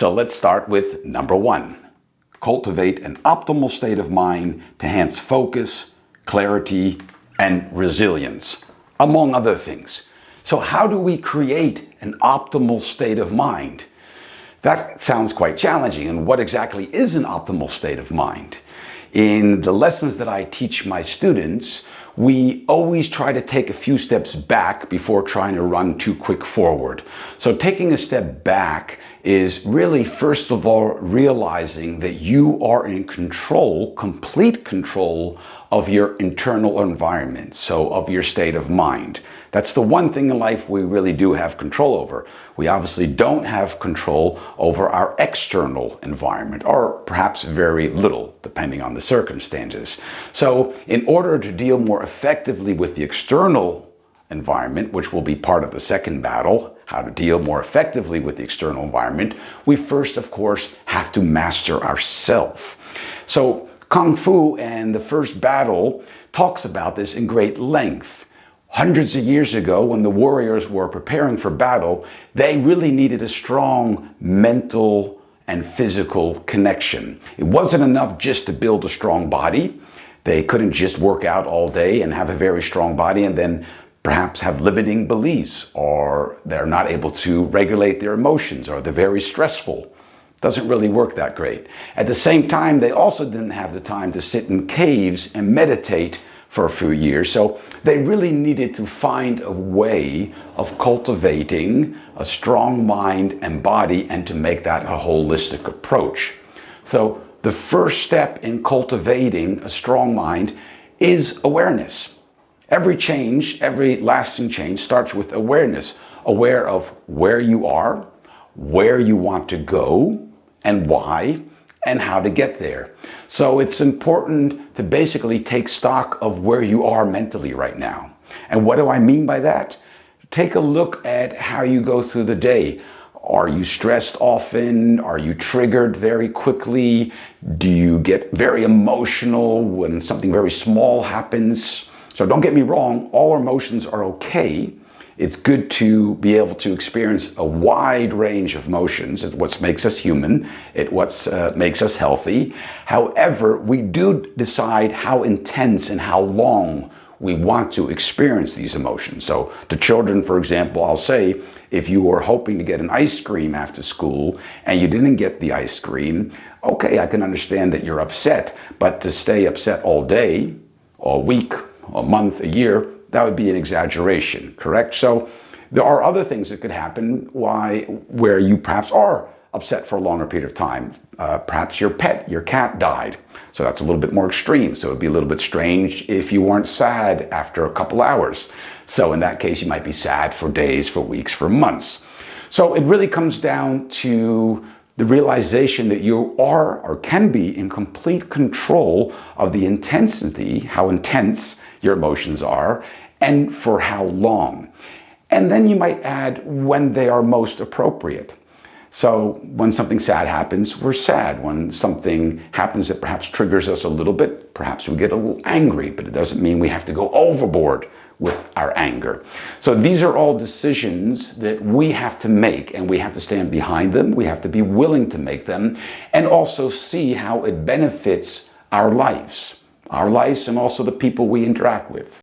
So let's start with number 1. Cultivate an optimal state of mind to enhance focus, clarity, and resilience, among other things. So how do we create an optimal state of mind? That sounds quite challenging. And what exactly is an optimal state of mind? In the lessons that I teach my students, we always try to take a few steps back before trying to run too quick forward. So taking a step back is really, first of all, realizing that you are in control, complete control of your internal environment, so of your state of mind. That's the one thing in life we really do have control over. We obviously don't have control over our external environment, or perhaps very little, depending on the circumstances. So in order to deal more effectively with the external environment, which will be part of the second battle, how to deal more effectively with the external environment, we first, of course, have to master ourself. So Kung Fu and the first battle talks about this in great length. Hundreds of years ago, when the warriors were preparing for battle, they really needed a strong mental and physical connection. It wasn't enough just to build a strong body. They couldn't just work out all day and have a very strong body and then perhaps have limiting beliefs, or they're not able to regulate their emotions, or they're very stressful. Doesn't really work that great. At the same time, they also didn't have the time to sit in caves and meditate for a few years. So they really needed to find a way of cultivating a strong mind and body, and to make that a holistic approach. So the first step in cultivating a strong mind is awareness. Every change, every lasting change starts with awareness. Aware of where you are, where you want to go, and why, and how to get there. So it's important to basically take stock of where you are mentally right now. And what do I mean by that? Take a look at how you go through the day. Are you stressed often? Are you triggered very quickly? Do you get very emotional when something very small happens? So don't get me wrong, all emotions are okay. It's good to be able to experience a wide range of emotions. It's what makes us human. It's what makes us healthy. However, we do decide how intense and how long we want to experience these emotions. So to children, for example, I'll say, if you were hoping to get an ice cream after school and you didn't get the ice cream, okay, I can understand that you're upset. But to stay upset all day, a week, a month, a year, that would be an exaggeration, correct? So there are other things that could happen where you perhaps are upset for a longer period of time. Perhaps your pet, your cat died. So that's a little bit more extreme. So it'd be a little bit strange if you weren't sad after a couple hours. So in that case, you might be sad for days, for weeks, for months. So it really comes down to the realization that you are or can be in complete control of the intensity, how intense your emotions are, and for how long. And then you might add when they are most appropriate. So when something sad happens, we're sad. When something happens that perhaps triggers us a little bit, perhaps we get a little angry, but it doesn't mean we have to go overboard with our anger. So these are all decisions that we have to make, and we have to stand behind them. We have to be willing to make them, and also see how it benefits our lives and also the people we interact with.